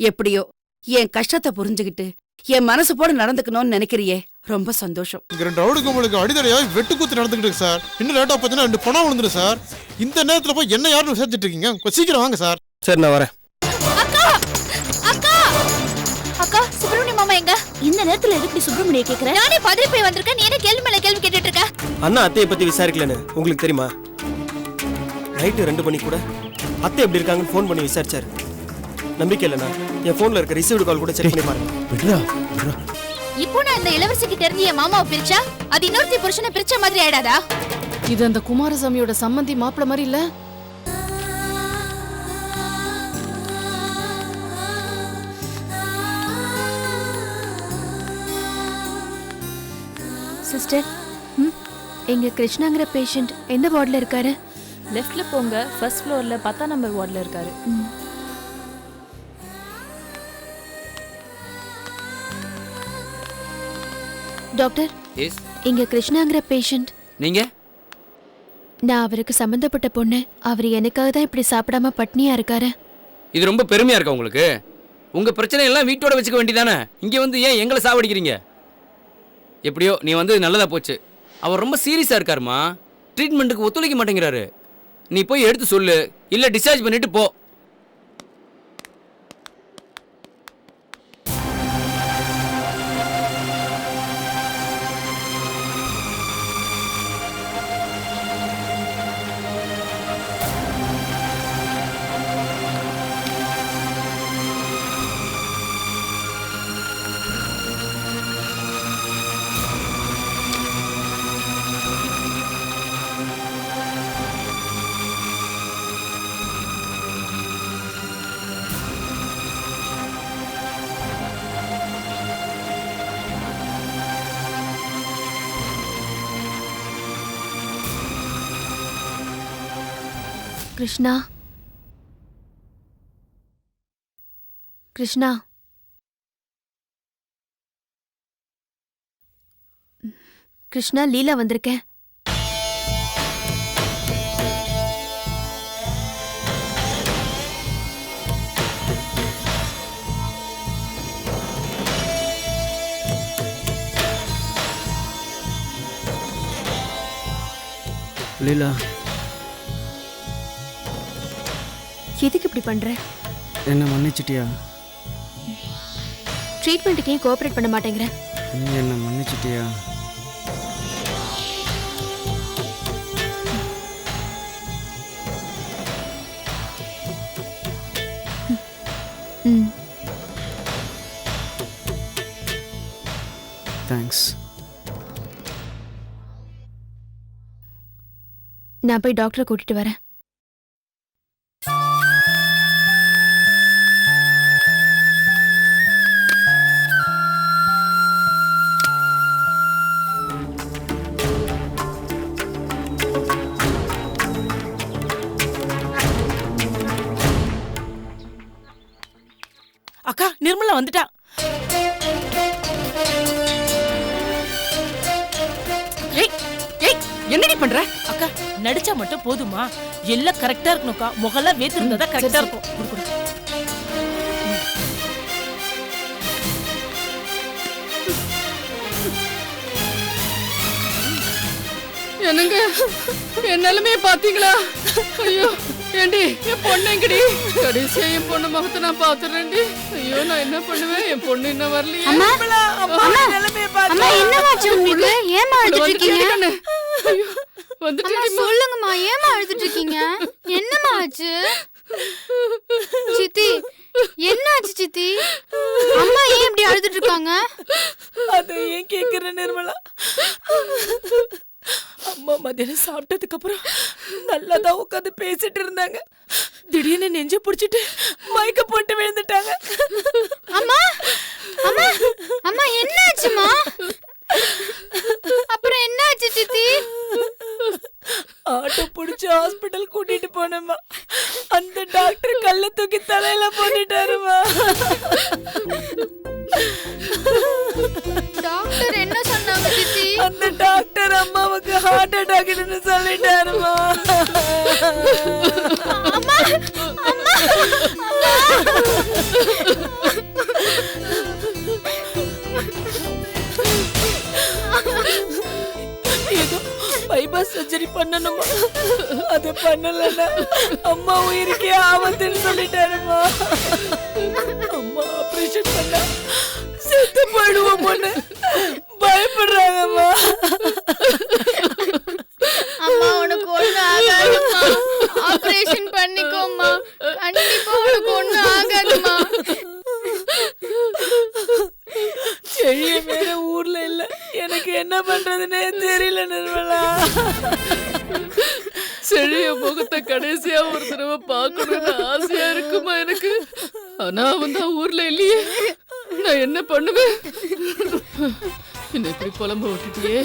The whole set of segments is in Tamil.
எப்படியோ என் கஷ்டத்தை புரிஞ்சுகிட்டு என் மனசு போல நடந்துக்கணும்னு நினைக்கிறியே, ரொம்ப சந்தோஷம். இங்க 2 ரவுடி கும்பலுக்கு அடிதடையா வெட்டு குத்து நடந்துகிட்டு சார். இன்னும் லேட்டா பார்த்தீங்கன்னா 2 பணம் விழுந்துரு சார். இந்த நேரத்துல போய் என்ன யாருன்னு விசாரிச்சுட்டு இருக்கீங்க? கொஞ்சம் சீக்கிரம் வாங்க சார். சரி, நான் வரேன். அக்கா அக்கா அக்கா, சுப்பிரமணிய மாமா எங்க? இந்த நேரத்துல எதுக்கு சுப்பிரமணிய கேக்குற? நானே பதறி போய் வந்திருக்கேன். நீ என்ன கேள்வி மேல கேள்வி கேட்டுட்டு இருக்க? அண்ணா அத்தையை பத்தி விசாரிக்கலன்னு உங்களுக்கு தெரியுமா? நைட்டு 2 மணி கூட அத்தை எப்படி இருக்காங்கன்னு ஃபோன் பண்ணி விசாரிச்சாரு. நம்பிக்கை இல்லைண்ணா, என் ஃபோன்ல இருக்க ரிசீவ்டு கால் கூட செக் பண்ணி பாருங்க. இப்போ நான் இந்த இளவரசிக்கு தெரிஞ்சு என் மாமாவை பிரிச்சா அது இன்னொருத்தி புருஷனை பிரிச்ச மாதிரி ஆயிடாதா? இது அந்த குமாரசாமியோட சம்பந்தி மாப்பிள்ள மாதிரி இல்ல? சிஸ்டர், எங்க கிருஷ்ணாங்கிற பேஷண்ட் எந்த வார்டுல இருக்காரு? லெஃப்ட்ல போங்க, ஃபர்ஸ்ட் ஃப்ளோர்ல 10ஆம் நம்பர் வார்டுல இருக்காரு. டாக்டர், எங்க கிருஷ்ணாங்கிற பேஷண்ட். நீங்க? நான் அவருக்கு சம்பந்தப்பட்ட பொண்ணு. அவர் எனக்காக தான் இப்படி சாப்பிடாம பட்னியா இருக்காரு. இது ரொம்ப பெருமையா இருக்கா உங்களுக்கு? உங்க பிரச்சனை எல்லாம் வீட்டோட வச்சுக்க வேண்டியதானே? இங்க வந்து ஏன் எங்களை சாவடிக்கிறீங்க? எப்படியோ நீ வந்து நல்லதா போச்சு. அவர் ரொம்ப சீரியஸா இருக்காருமா, ட்ரீட்மெண்ட்டுக்கு ஒத்துழைக்க மாட்டேங்கிறாரு. நீ போய் எடுத்து சொல்லு, இல்ல டிஸ்சார்ஜ் பண்ணிட்டு போ. கிருஷ்ணா, கிருஷ்ணா, கிருஷ்ணா, லீலா வந்திருக்கேன். லீலா, எதுக்கு இப்படி பண்ற? என்ன மன்னிச்சிட்டியா? ட்ரீட்மெண்ட்டுக்கு ஏன் கோஆபரேட் பண்ண மாட்டேங்கிற? நீ என்ன மன்னிச்சிட்டியா? தேங்க்ஸ். நான் போய் டாக்டரை கூட்டிட்டு வரேன். அக்கா, நிர்மலா வந்துட்டா. என்னடி பண்ற? அக்கா, நடிச்சா மட்டும் போதுமா? எல்லாம் கரெக்டா இருக்கணும்க்கா. முகெல்லாம் வேத்து இருந்தா கரெக்டா இருக்கும். என்னங்க, என் நிலைமைய பாத்தீங்களா? ஐயோ, ஏண்டி என் பொண்ணுங்கடி, கடைசியா என் பொண்ணு முகத்தை நான் பாத்துறேன்டி. ஐயோ, நான் என்ன பண்ணுவேன்? என் பொண்ணு இன்னும் வரலையே. சொல்லுங்கம்மா, ஏமா அழுதுட்டு இருக்கீங்க? என்னம்மா ஆச்சு? சித்தி, என்ன ஆச்சு சித்தி? அம்மா ஏன் இப்படி அழுதுட்டு இருக்காங்க? அதை ஏன் கேக்குற நிர்மலா? அம்மா மதியானம் சாப்பிட்டதுக்கு அப்புறம் நல்லாதான் உட்காந்து பேசிட்டு இருந்தாங்க. திடீர்னு நெஞ்ச புடிச்சிட்டு மயக்க போட்டு விழுந்துட்டாங்க. அம்மா, அம்மா, அம்மா, என்னாச்சுமா? அப்புறம் என்னாச்சு சித்தி? ஆட்டோ புடிச்சு ஹாஸ்பிட்டல் கூட்டிட்டு போனேம்மா. அந்த டாக்டர் கல்ல தூக்கி தலையில போட்டுட்டாருமா. டாக்டர் என்ன சொன்னாங்க சித்தி? அந்த டாக்டர் அம்மாவுக்கு ஹார்ட் அட்டாக்னு சொல்லிட்டாருமா. அம்மா, அம்மா, அம்மா. சர்ஜரி பண்ணணுமா? அது பண்ணலன்னா அம்மா உயிருக்கே ஆபத்துன்னு சொல்லிட்டாருமா. அம்மா ஆபரேஷன் பண்ணா செத்து போயிடுவோம் பொண்ணு பயப்படுறாங்கம்மா. அம்மா உனக்கு ஒண்ணு ஆகாதும்மா. ஆபரேஷன் பண்ணிக்கோம்மா. கண்டிப்பா உனக்கு ஒண்ணு ஆகாதும்மா. செழிய வேற ஊர்ல இல்ல. எனக்கு என்ன பண்றதுன்னே தெரியல நிர்மலா. செழிய முகத்தை கடைசியா ஒரு தடவை பார்க்கணும்னு ஆசையா இருக்குமா எனக்கு. ஆனா அவன் தான் ஊர்ல இல்லையே. நான் என்ன பண்ணுவேன்? என்ன இப்படி புலம்ப விட்டுட்டியே.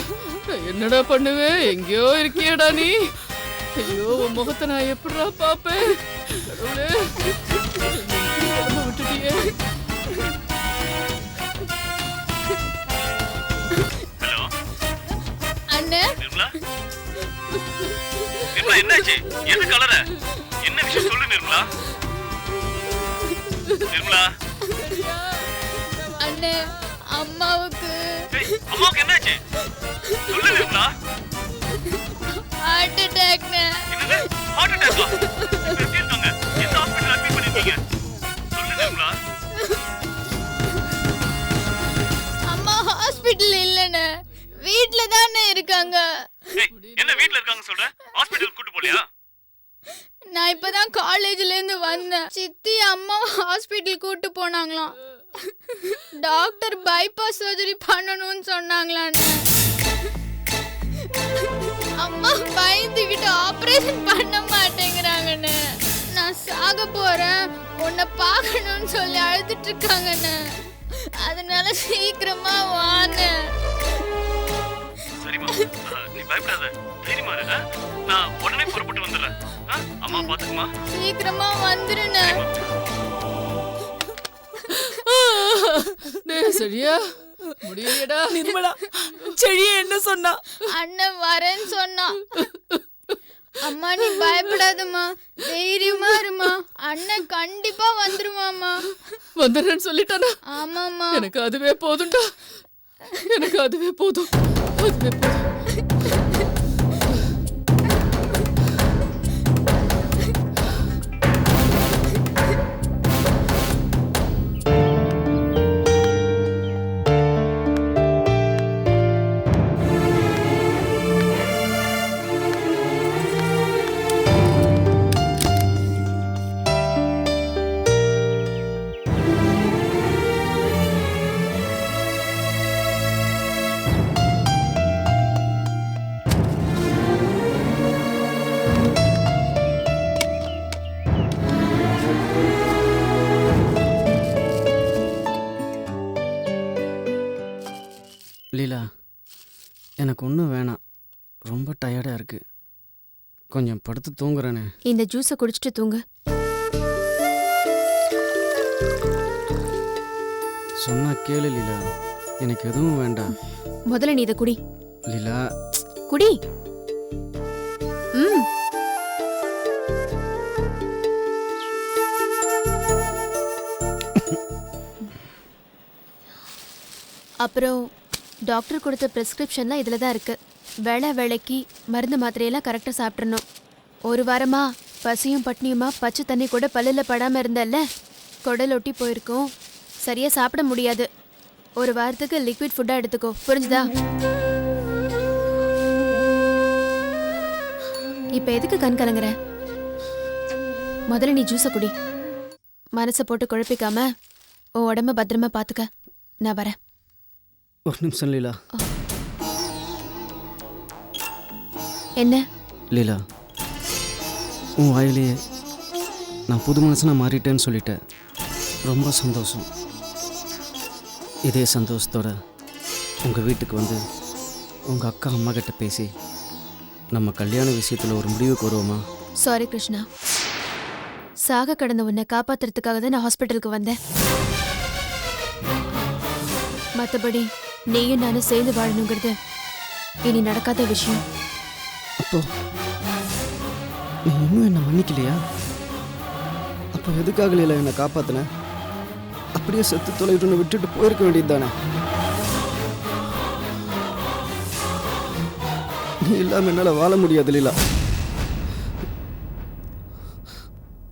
நான் என்னடா பண்ணுவேன்? எங்கேயோ இருக்கியேடா நீ. ஐயோ உன் முகத்தை நான் எப்படிடா பாப்பேன்? கடவுளே, என்னை இப்படி புலம்ப விட்டுட்டியே. அண்ணே நிர்மலா நிர்மலா என்னாச்சு? எது கலர? என்ன விஷயம் சொல்லு நிர்மலா. நிர்மலா அண்ணே அம்மாவுக்கு அம்மாவுக்கு என்னாச்சு? சொல்லு நிர்மலா. ஹார்ட் அட்டாக்னே. என்னது ஹார்ட் அட்டாக்கா? எப்படி இருக்காங்க? எந்த ஹாஸ்பிடல் அட்மிட் பண்ணிருக்கீங்க? சொல்லு நிர்மலா. அம்மா ஹாஸ்பிடல்ல இல்லனே, வீட்ல தானே இருக்காங்க. என்ன வீட்ல இருக்காங்க சொல்ற? ஹாஸ்பிடல் கூட்டி போலையா? நான் இப்பதான் காலேஜ்ல இருந்து வந்தேன். சித்தி அம்மா ஹாஸ்பிடல் கூட்டு போனாங்களாம். டாக்டர் பைபாஸ் சர்ஜரி பண்ணணும்னு சொன்னாங்களான்னு. அம்மா பயந்துகிட்டு ஆபரேஷன் பண்ண மாட்டேங்கிறாங்கன்னு. நான் சாக போறேன், உன்னை பார்க்கணும்னு சொல்லி அழுதுட்டு இருக்காங்கன்னு. அதனால சீக்கிரமா வான்னு. சரிமா, நீ பயப்படாத, தைரியமா இரு. நான் உடனே புறப்பட்டு வந்துடுறேன். அம்மா பாத்துக்குமா. சீக்கிரமா வந்துருன்னு. சரியா முடியலையடா நிர்மலா செழிய என்ன சொன்னா? அண்ணன் வரேன்னு சொன்னா. அம்மா நீ பயப்படாதம்மா, தைரியமா இருமா. அண்ணன் கண்டிப்பா வந்துருவாமா. வந்துடுறேன்னு சொல்லிட்டானா? ஆமாம்மா. எனக்கு அதுவே போதும்டா. எனக்கு அதுவே போதும். அதுவே போதும். லீலா, எனக்கு ஒன்றும் வேணாம். ரொம்ப டயர்டாக இருக்கு. கொஞ்சம் படுத்து தூங்குறேனே. இந்த ஜூஸை குடிச்சிட்டு தூங்கு. சொன்னா கேளு லீலா, எனக்கு எதுவும் வேண்டாம். முதல்ல நீ இதை குடி. லீலா குடி. ம். அப்புறம் டாக்டர் கொடுத்த ப்ரெஸ்கிரிப்ஷன்லாம் இதில் தான் இருக்குது. வேளைக்கு மருந்து மாத்திரையெல்லாம் கரெக்டாக சாப்பிட்றணும். ஒரு வாரமா பசியும் பட்னியுமா பச்சை தண்ணி கூட பல்லில் படாமல் இருந்தல்ல, குடல் ஒட்டி போயிருக்கும். சரியாக சாப்பிட முடியாது. ஒரு வாரத்துக்கு லிக்விட் ஃபுட்டாக எடுத்துக்கோ, புரிஞ்சுதா? இப்போ எதுக்கு கண் கலங்குற? முதல்ல நீ ஜூஸை குடி. மனசை போட்டு குழப்பிக்காம உன் உடம்ப பத்திரமா பார்த்துக்க. நான் வரேன். ஒரு நிமிஷம் லீலா. என்ன லீலா, உன் வாயிலேயே நான் புது மனுஷனாக மாறிட்டேன்னு சொல்லிட்டேன். ரொம்ப சந்தோஷம். இதே சந்தோஷத்தோட உங்கள் வீட்டுக்கு வந்து உங்கள் அக்கா அம்மா கிட்ட பேசி நம்ம கல்யாண விஷயத்தில் ஒரு முடிவுக்கு வருவோமா? சாரி கிருஷ்ணா, சாக கடந்த உன்னை காப்பாத்துறதுக்காக தான் நான் ஹாஸ்பிட்டலுக்கு வந்தேன். மற்றபடி நீயும் நானும் சேர்ந்து வாழணுங்கிறது இனி நடக்காத விஷயம். அப்போ நீ இன்னும் என்னை மன்னிக்கலையா? அப்போ எதுக்காக இல்லை என்னை காப்பாத்தின? அப்படியே செத்து தொலைவிட்டு விட்டுட்டு போயிருக்க வேண்டியது தானே? நீ இல்லாமல் என்னால் வாழ முடியாது லீலா.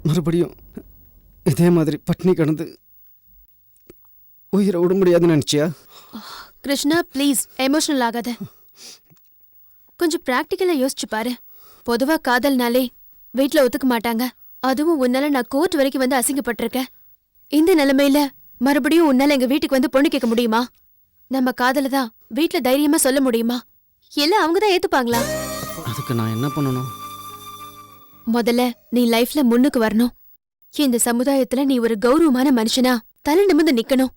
மறுபடியும் இதே மாதிரி பட்னி கிடந்து உயிரை விட முடியாதுன்னு நினச்சியா? கிருஷ்ணா ப்ளீஸ் எமோஷனல் ஆகாத. கொஞ்சம் ப்ராக்டிக்கலாக யோசிச்சு பாரு. பொதுவாக காதல்னாலே வீட்டில் ஒத்துக்க மாட்டாங்க. அதுவும் உன்னால நான் கோர்ட் வரைக்கும் வந்து அசிங்கப்பட்டிருக்கேன். இந்த நிலைமையில மறுபடியும் உன்னால எங்க வீட்டுக்கு வந்து பொண்ணு கேட்க முடியுமா? நம்ம காதல தான் வீட்டுல தைரியமா சொல்ல முடியுமா? எல்லாம் அவங்க தான் ஏத்துப்பாங்களா? அதுக்கு நான் என்ன பண்ணணும்? முதல்ல நீ லைஃப்ல முன்னுக்கு வரணும். இந்த சமுதாயத்துல நீ ஒரு கௌரவமான மனுஷனா தலை நிமிர்ந்து நிக்கணும்.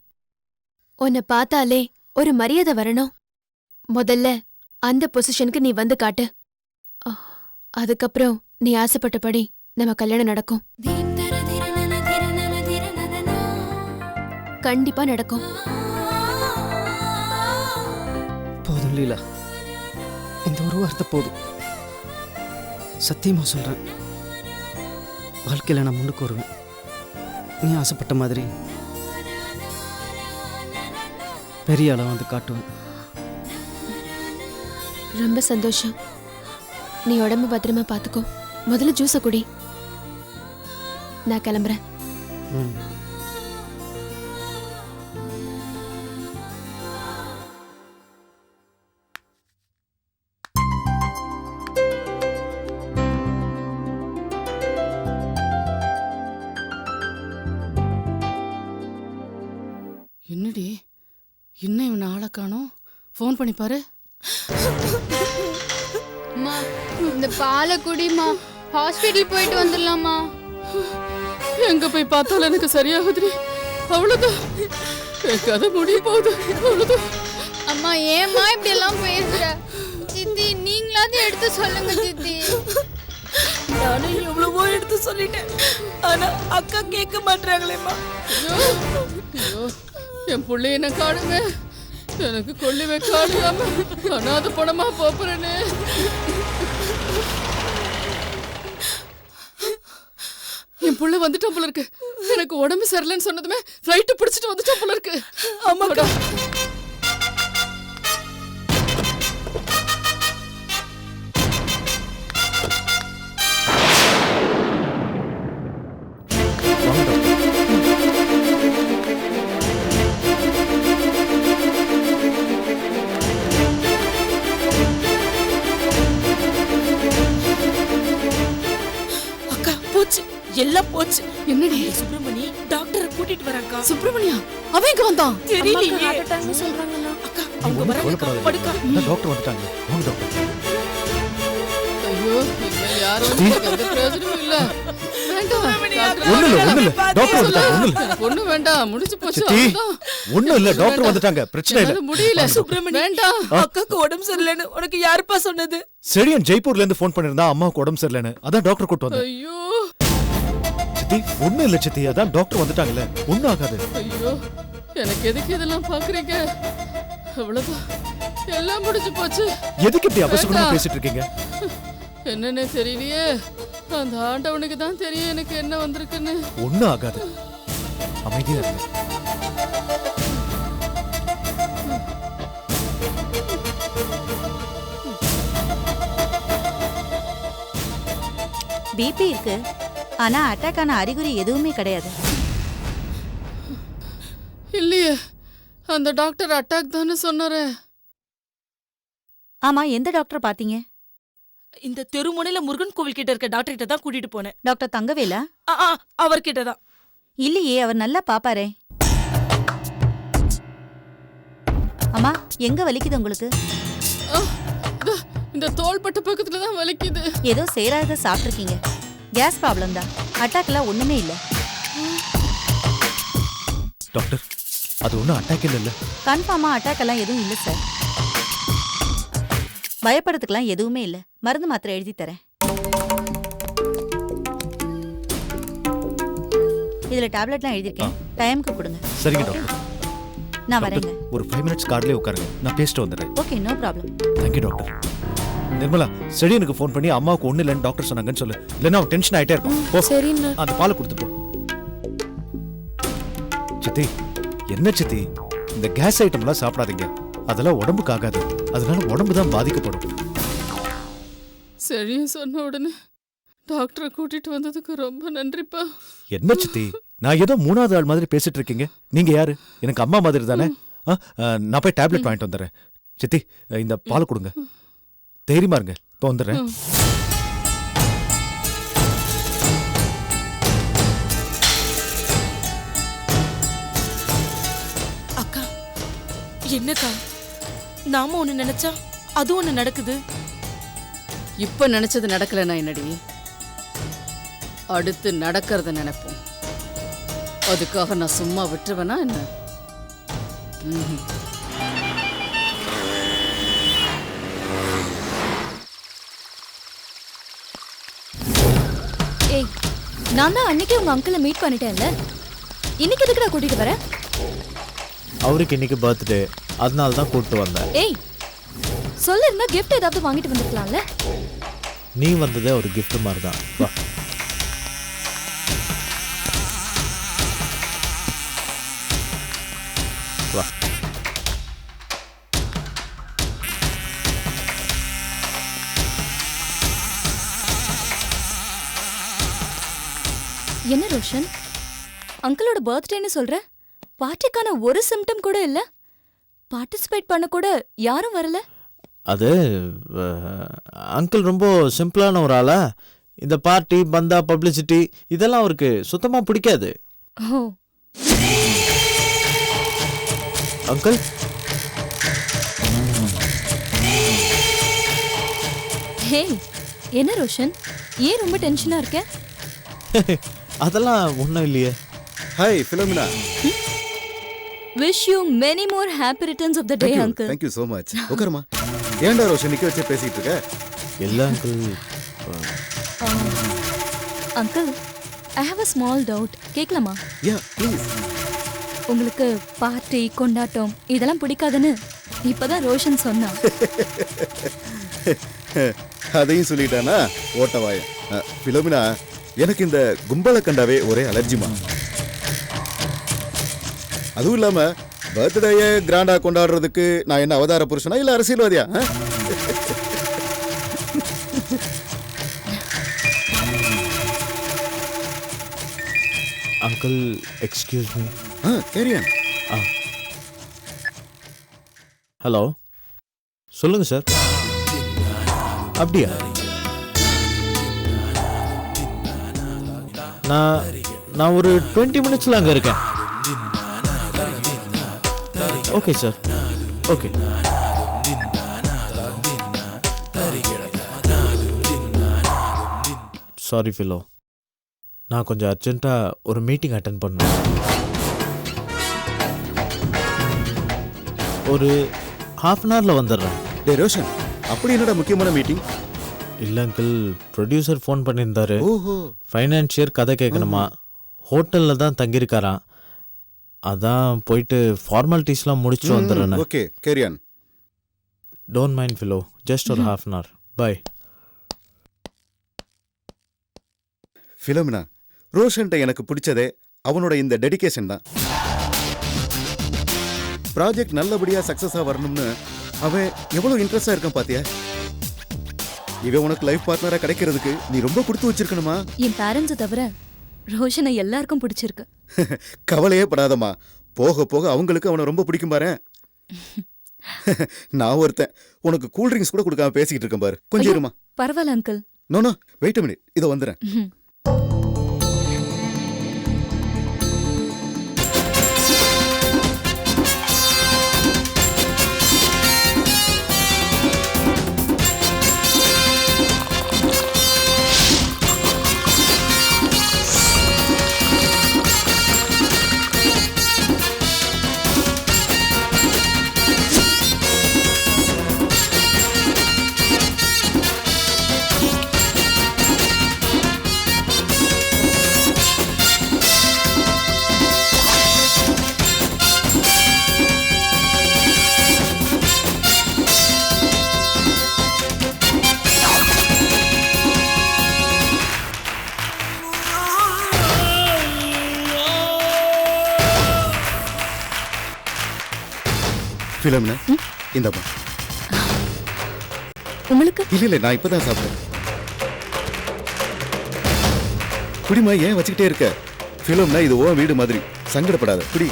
உன்னை பார்த்தாலே ஒரு மரியாதை வரணும். முதல்ல அந்த பொசிஷனுக்கு நீ வந்து காட்டு. அதுக்கப்புறம் நீ ஆசைப்பட்டபடி நம்ம கல்யாணம் நடக்கும். கண்டிப்பா நடக்கும். போதும் லீலா, இந்த ஒரு வார்த்தை போதும். சத்தியமா சொல்றேன், வாழ்க்கையில நான் முன்னுக்கு வருவேன். நீ ஆசைப்பட்ட மாதிரி பெரிய அளவு வந்து காட்டுவேன். ரொம்ப சந்தோஷம். நீ உடம்பு பத்திரமா பாத்துக்கோ. முதல்ல ஜூஸை குடி. நான் கிளம்புறேன். என்னடி இன்னும் இவனை ஆளை காணோம்? ஃபோன் பண்ணி பாரு. அம்மா இந்த பாலை குடிமா, ஹாஸ்பிட்டல் போயிட்டு வந்துடலாமா? எங்க போய் பார்த்தாலும் எனக்கு சரியாகுதுடி. அவ்வளவுதான், என் கதை முடிய போகுது. அவ்வளவுதான். அம்மா ஏம்மா இப்படி எல்லாம் பேசுற? சித்தி நீங்களாவது எடுத்து சொல்லுங்க சித்தி. நானும் எவ்வளவோ எடுத்து சொல்லிட்டேன், ஆனா அக்கா கேட்க மாட்டாங்களேம்மா. ஐயோ, என் பிள்ளைய என்ன காணுமே. எனக்கு கொல்லி வைக்காம அனாத பணமா போறேன்னு. என் புள்ள வந்துட்டா போல இருக்கு. எனக்கு உடம்பு சரியில்லைன்னு சொன்னதுமே ஃப்ளைட்டு பிடிச்சிட்டு வந்துட்டா போல இருக்கு. ஆமாக்கா. அக்கா போச்சு, எல்லாம் போச்சு. என்னடி சுப்பிரமணி டாக்டரை கூட்டிட்டு வராக்கா. சுப்பிரமணியா? அவன் எங்க வந்தான்? தெரியலையே. அக்கா அவங்க வராங்க. படுக்கா. டாக்டர் வந்துட்டாங்க. வாங்க டாக்டர். ஐயோ, இனிமே யாரும் வந்து எந்த பிரயோஜனமும் இல்ல. வேண்டாம் டாக்டர். ஒண்ணு இல்ல டாக்டர் வந்துட்டாங்க. ஒண்ணு இல்ல. ஒண்ணு வேண்டாம், முடிஞ்சு போச்சு. சித்தி, அவ்வளவுதான். ஒண்ணு இல்ல டாக்டர் வந்துட்டாங்க. பிரச்சனை இல்ல. என்னால முடியல. சுப்பிரமணி வேண்டாம். அக்காக்கு உடம்பு சரியில்லைன்னு உனக்கு யாருப்பா சொன்னது? செடியன் ஜெய்ப்பூர்ல இருந்து ஃபோன் பண்ணிருந்தா அம்மாவுக்கு உடம்பு சரியில்லைன்னு. அதான் டாக்டர் கூட்டு வந்தேன். ஐயோ சித்தி, ஒண்ணு இல்ல சித்தி, அதான் டாக்டர் வந்துட்டாங்கல்ல, ஒண்ணும் ஆகாது. ஐயோ, எனக்கு எதுக்கு இதெல்லாம் பாக்குறீங்க? அவ்வளவுதான், எல்லாம் முடிஞ்சு போச்சு. எதுக்கு இப்படி அவசரமா பேசிட்டு இருக்கீங்க? என்னன்னு தெரியலையே. அந்த ஆண்டவனுக்கு தான் தெரியும் எனக்கு என்ன வந்திருக்குன்னு. ஒண்ணும் ஆகாது, அமைதியா இருங்க. பிபி இருக்கு, ஆனா அட்டாக்கான அறிகுறி எதுவுமே கிடையாது. இல்லையே, அந்த டாக்டர் அட்டாக் தானே சொன்னாரு. ஆமா, எந்த டாக்டர் பாத்தீங்க? இந்த தெருமுனையில முருகன் கோவில் கிட்ட இருக்க டாக்டர் கிட்ட தான் கூட்டிட்டு போனேன். டாக்டர் தங்கவேலா? அவர்கிட்ட தான். இல்லையே, அவர் நல்லா பாப்பாரே. அம்மா, எங்க வலிக்குது உங்களுக்கு? இந்த தோள்பட்ட பக்கத்துல தான் வலிக்குது. ஏதோ சேராத சாப்பிட்டுருக்கீங்க. கேஸ் ப்ராப்ளம் தான், அட்டாக்லாம் ஒண்ணுமே இல்ல. டாக்டர், அது ஒண்ணும் அட்டாக் இல்ல. கன்ஃபார்மா அட்டாக் எல்லாம் எதுவும் இல்ல சார். பயப்படுறதுக்கெல்லாம் எதுவுமே இல்ல. மருந்து மாத்திரை எழுதி தரேன். இதுல டேப்லெட்லாம் எழுதிருக்கேன், டைமுக்கு கொடுங்க. சரிங்க டாக்டர். நான் வரேங்க. ஒரு 5 மினிட்ஸ் கார்லயே உட்காருங்க, நான் பேசிட்டு வந்துடுறேன். Okay, no problem. Thank you doctor. Nirmala, செடியனுக்கு ஃபோன் பண்ணி அம்மாவுக்கு ஒண்ணு இல்லைன்னு டாக்டர் சொன்னாங்கன்னு சொல்லு. இல்லைன்னா அவன் டென்ஷன் ஆயிட்டே இருப்பான். போ, அந்த பாலை கொடுத்துட்டு போ. சித்தி, என்ன சித்தி, இந்த கேஸ் ஐட்டம்லாம் சாப்பிடாதீங்க. அதெல்லாம் உடம்புக்கு ஆகாது. அதனால உடம்பு தான் பாதிக்கப்படும். சரியும் சொன்ன உடனே டாக்டரை கூட்டிட்டு வந்ததுக்கு ரொம்ப நன்றிப்பா. என்ன சித்தி, நான் ஏதோ மூணாவது ஆள் மாதிரி பேசிட்டு இருக்கீங்க. நீங்க யாரு? எனக்கு அம்மா மாதிரி தானே. நான் போய் டேப்லெட் வாங்கிட்டு வந்துடுறேன். சித்தி, இந்த பால் கொடுங்க. தைரியமா இருங்க, இப்போ வந்துடுறேன். அக்கா, என்னக்கா, நாம ஒண்ணு நினைச்சா அது ஒண்ணு நடக்குது. இப்ப நினைச்சது நடக்கலனா என்னடி, அடுத்து நடக்கிறத நினைப்போம். அதுக்காக நான் சும்மா விட்டுருவேனா என்ன? ஏய், நான் தான் அன்னைக்கே உங்க அங்கிளை மீட் பண்ணிட்டேன்ல, இன்னைக்கு எதுக்கு நான் கூட்டிட்டு வரேன்? அவருக்கு இன்னைக்கு பர்த்டே, அதனால தான் கூப்பிட்டு வந்தேன். ஏய், சொல்லிருந்தா கிஃப்ட் ஏதாவது வாங்கிட்டு வந்திருக்கலாம்ல. நீ வந்ததே ஒரு கிஃப்ட் மாதிரி தான். வா. வா. என்ன ரோஷன், அங்கிளோட பர்த்டேன்னு சொல்ற, பார்ட்டிக்கான ஒரு சிம்டம் கூட இல்ல, பார்ட்டிசிபேட் பண்ண கூட யாரும் வரல. அது அங்கிள் ரொம்ப சிம்பிளான ஒரு ஆளா. இந்த பார்ட்டி, பந்தா, பப்ளிசிட்டி இதெல்லாம் அவருக்கு சுத்தமா பிடிக்காது. ஓ, அங்கிள், ஹே, என்ன ரோஷன், ஏன் ரொம்ப டென்ஷனா இருக்க? அதெல்லாம் ஒன்றும் இல்லையே. Hi Philomena. Wish you many more happy returns of the day, uncle. Thank you so much. உட்காருமா. ஏன்டா ரோஷன் நிக்க வச்சு பேசிட்டு இருக்க? இல்ல uncle. Uncle, I have a small doubt. கேட்கலாமா? Yeah, please. உங்களுக்கு பார்ட்டி, கொண்டாட்டம் இதெல்லாம் பிடிக்காதுன்னு இப்பதான் ரோஷன் சொன்னா. அதையும் சொல்லிட்டானா ஓட்டவாய. ஃபிலோமினா, எனக்கு இந்த கும்பலை கண்டாவே ஒரே அலர்ஜிமா. அதுவும் இல்லாம பர்த்டேயை கிராண்டா கொண்டாடுறதுக்கு நான் என்ன அவதார புருஷனா இல்ல அரசியல்வாதியா? Uncle, excuse me. Carry on. Hello, சொல்லுங்க சார். அப்படியா? நான் ஒரு 20 மினிட்ஸ்ல அங்க இருக்கேன். Okay sir, okay. சாரி ஃபிலோ, நான் கொஞ்சம் அர்ஜென்ட்டாக ஒரு மீட்டிங் அட்டென்ட் பண்ணேன். ஒரு ½ அன் ஹவரில் வந்துடுறேன். டே ரோஷன், அப்படி என்னடா முக்கியமான மீட்டிங்? இல்லை அங்கிள், ப்ரொடியூசர் ஃபோன் பண்ணியிருந்தாரு. ஓஹோ. ஃபைனான்சியர் கதை கேட்கணுமா, ஹோட்டலில் தான் தங்கியிருக்காராம். அதான் போயிட்டு ஃபார்மாலிட்டிஸ்லாம் முடிச்சு வந்துடுறேன். Okay, carry on. Don't mind Philo, just ஒரு ½ அன் ஹவர். பை. ஃபிலோமினா, ரோஷன்ட்ட எனக்கு பிடிச்சதே அவனோட இந்த டெடிகேஷன் தான். ப்ராஜெக்ட் நல்லபடியா சக்சஸா வரணும்னு அவன் எவ்வளவு இன்ட்ரெஸ்டா இருக்கான் பாத்தியா? இவன் உனக்கு லைஃப் பார்ட்னரா கிடைக்கிறதுக்கு நீ ரொம்ப கொடுத்து வச்சிருக்கணுமா? என் பேரண்ட்ஸ் தவிர ரோஷனை எல்லாருக்கும் பிடிச்சிருக்கு. கவலையே படாதம்மா, போக போக அவங்களுக்கு அவனை ரொம்ப பிடிக்கும் பாரு. நான் ஒருத்தன் உனக்கு கூல் ட்ரிங்க்ஸ் கூட கொடுக்காம பேசிக்கிட்டு இருக்கேன் பாரு. கொஞ்சம் இருமா. பரவாயில்ல uncle. No wait a minute, இதோ வந்துறேன். ஃபிலோமினா, இந்தப்பா. உங்களுக்கு? இல்ல நான் இப்பதான் சாப்பிட்டேன். குடிமா, ஏன் வச்சுக்கிட்டே இருக்க? ஃபிலிம்னா இது ஓ வீடு மாதிரி, சங்கடப்படாத, குடி.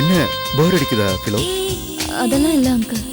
என்ன போர் அடிக்குதா பிலோ? அதெல்லாம் இல்ல அங்கிள்.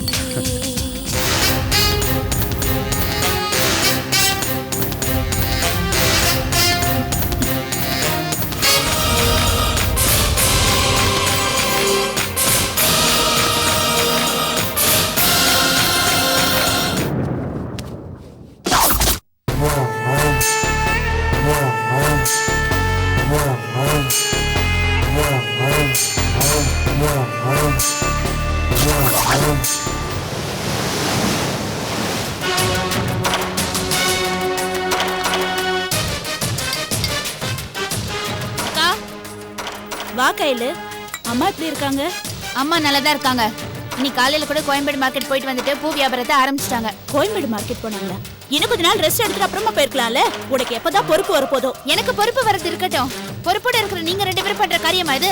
வா கையில. அம்மா எப்படி இருக்காங்க? அம்மா நல்லா தான் இருக்காங்க. இன்னைக்கு காலையில கூட கோயம்பேடு மார்க்கெட் போயிட்டு வந்துட்டு பூ வியாபாரத்தை ஆரம்பிச்சிட்டாங்க. கோயம்பேடு மார்க்கெட் போனாங்களா? இன்னும் கொஞ்ச நாள் ரெஸ்ட் எடுத்துட்டு அப்புறமா போயிருக்கலாம்ல. உனக்கு எப்பதான் பொறுப்பு வரப்போதோ? எனக்கு பொறுப்பு வரது இருக்கட்டும். பொறுப்போட இருக்கிற நீங்க 2 பேரும் பண்ற காரியமா இது?